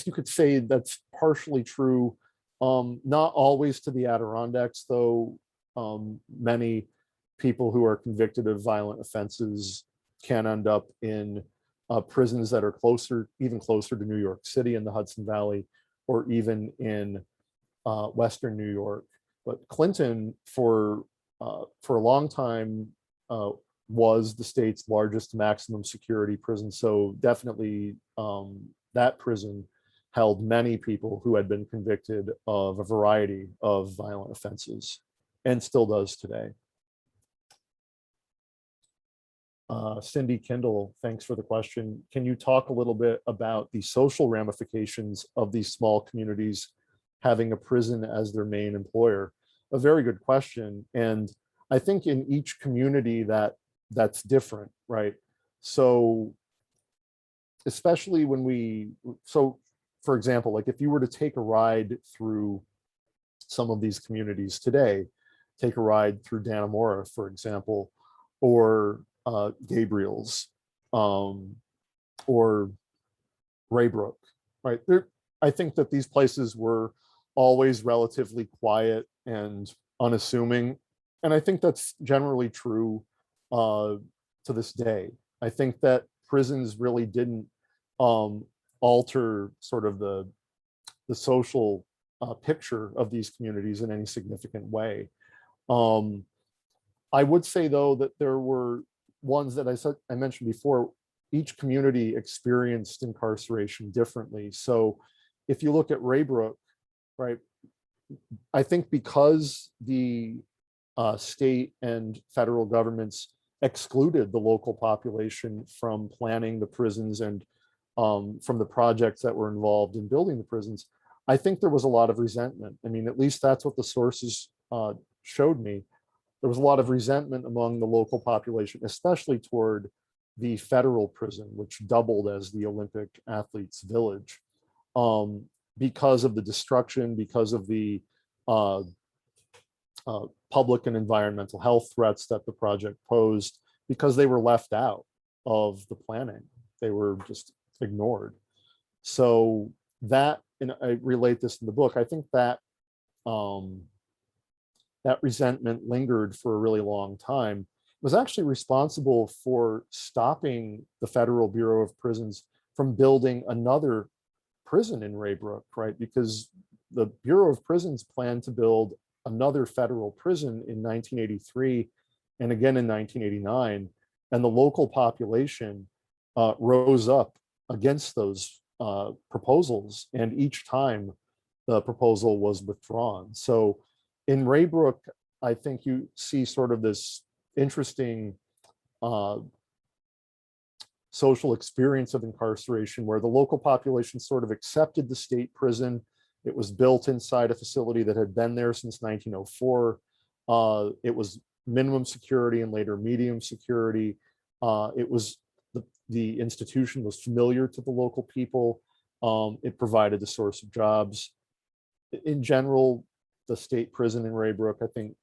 you could say that's partially true. Not always to the Adirondacks, though. Many people who are convicted of violent offenses can end up in prisons that are even closer to New York City in the Hudson Valley, or even in Western New York. But Clinton, for a long time, was the state's largest maximum security prison. So definitely that prison held many people who had been convicted of a variety of violent offenses and still does today. Cindy Kindle, thanks for the question. Can you talk a little bit about the social ramifications of these small communities having a prison as their main employer? A very good question. And I think in each community that's different, right? So especially so for example, like if you were to take a ride through some of these communities today, take a ride through Dannemora, for example, or Gabriels, or Brook, right? I think that these places were always relatively quiet and unassuming. And I think that's generally true to this day. I think that prisons really didn't alter sort of the social picture of these communities in any significant way. I would say, though, that there were ones that I mentioned before. Each community experienced incarceration differently. So if you look at Brook, right, I think because the state and federal governments excluded the local population from planning the prisons and from the projects that were involved in building the prisons, I think there was a lot of resentment. I mean, at least that's what the sources showed me. There was a lot of resentment among the local population, especially toward the federal prison, which doubled as the Olympic athletes' village, because of the destruction, because of the public and environmental health threats that the project posed, because they were left out of the planning. They were just ignored. So that, and I relate this in the book, I think that that resentment lingered for a really long time. It was actually responsible for stopping the Federal Bureau of Prisons from building another prison in Brook, right? Because the Bureau of Prisons planned to build another federal prison in 1983 and again in 1989. And the local population rose up against those proposals. And each time the proposal was withdrawn. So in Brook, I think you see sort of this interesting social experience of incarceration where the local population sort of accepted the state prison. It was built inside a facility that had been there since 1904. It was minimum security and later medium security. It was the institution was familiar to the local people. It provided a source of jobs. In general, the state prison in Brook, I think,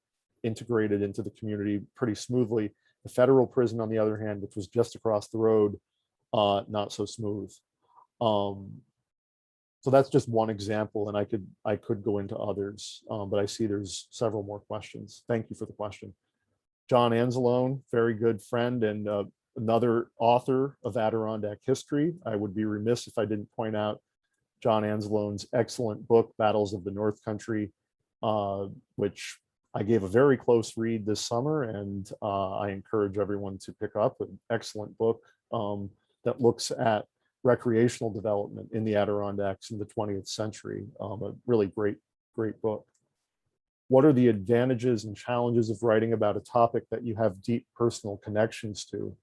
integrated into the community pretty smoothly. The federal prison, on the other hand, which was just across the road, not so smooth. So that's just one example, and I could go into others, but I see there's several more questions. Thank you for the question. John Anzalone, very good friend and another author of Adirondack history. I would be remiss if I didn't point out John Anzalone's excellent book, Battles of the North Country, which I gave a very close read this summer, and I encourage everyone to pick up an excellent book that looks at recreational development in the Adirondacks in the 20th century. A really great book. What are the advantages and challenges of writing about a topic that you have deep personal connections to?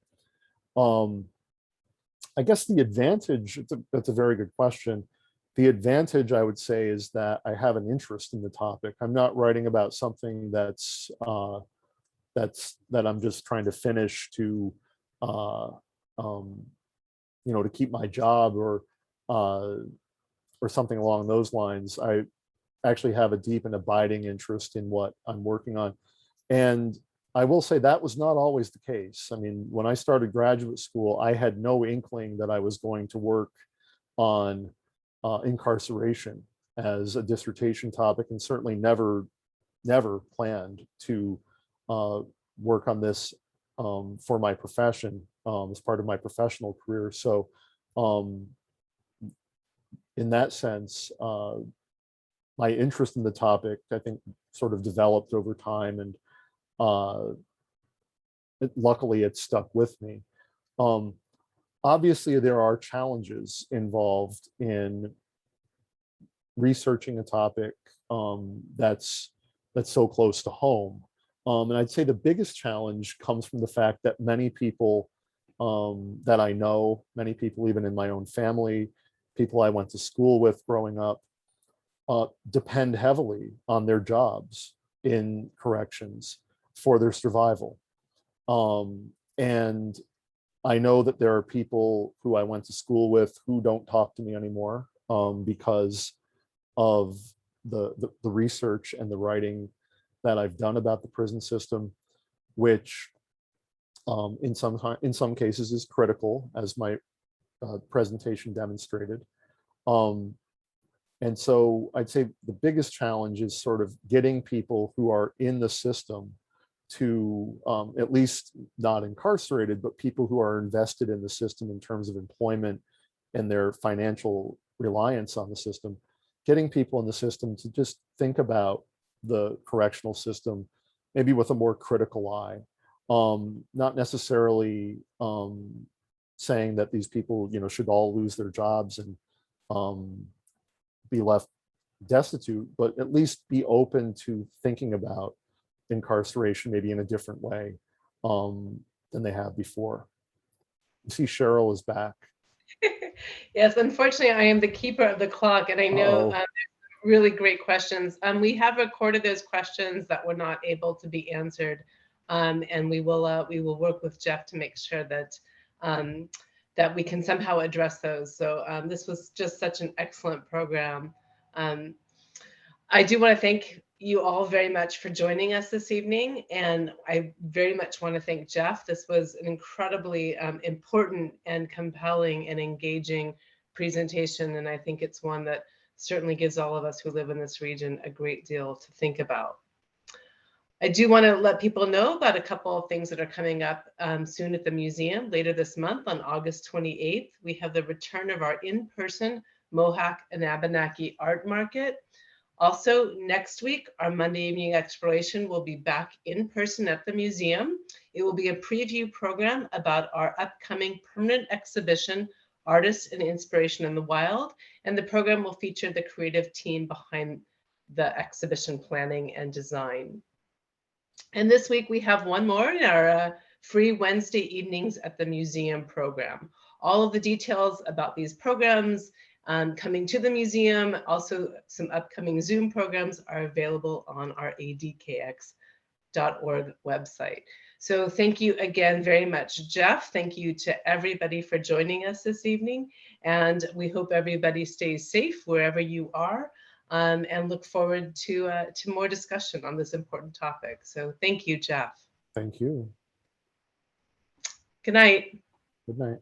I guess the advantage, that's a very good question. The advantage, I would say, is that I have an interest in the topic. I'm not writing about something that I'm just trying to finish to to keep my job or something along those lines. I actually have a deep and abiding interest in what I'm working on. And I will say that was not always the case. I mean, when I started graduate school, I had no inkling that I was going to work on incarceration as a dissertation topic, and certainly never planned to work on this for my profession as part of my professional career. So in that sense, my interest in the topic, I think, sort of developed over time. And luckily it stuck with me. Obviously, there are challenges involved in researching a topic that's so close to home. And I'd say the biggest challenge comes from the fact that many people that I know, many people even in my own family, people I went to school with growing up, depend heavily on their jobs in corrections for their survival. And I know that there are people who I went to school with who don't talk to me anymore because of the research and the writing that I've done about the prison system, which in some cases is critical, as my presentation demonstrated. And so I'd say the biggest challenge is sort of getting people who are in the system to at least not incarcerated, but people who are invested in the system in terms of employment and their financial reliance on the system, getting people in the system to just think about the correctional system, maybe with a more critical eye, not necessarily saying that these people, should all lose their jobs and be left destitute, but at least be open to thinking about incarceration maybe in a different way than they have before. You see Cheryl is back. Yes, unfortunately, I am the keeper of the clock, and I know really great questions. We have recorded those questions that were not able to be answered, and we will work with Jeff to make sure that that we can somehow address those. So this was just such an excellent program. I do want to thank you all very much for joining us this evening, and I very much want to thank Jeff. This was an incredibly important and compelling and engaging presentation, and I think it's one that certainly gives all of us who live in this region a great deal to think about. I do want to let people know about a couple of things that are coming up soon at the museum. Later this month on August 28th, we have the return of our in-person Mohawk and Abenaki art market. Also, next week, our Monday evening exploration will be back in person at the museum. It will be a preview program about our upcoming permanent exhibition, Artists and Inspiration in the Wild, and the program will feature the creative team behind the exhibition planning and design. And this week, we have one more in our free Wednesday evenings at the museum program. All of the details about these programs coming to the museum, also some upcoming Zoom programs are available on our adkx.org website. So thank you again very much, Jeff. Thank you to everybody for joining us this evening. And we hope everybody stays safe wherever you are, and look forward to more discussion on this important topic. So thank you, Jeff. Thank you. Good night. Good night.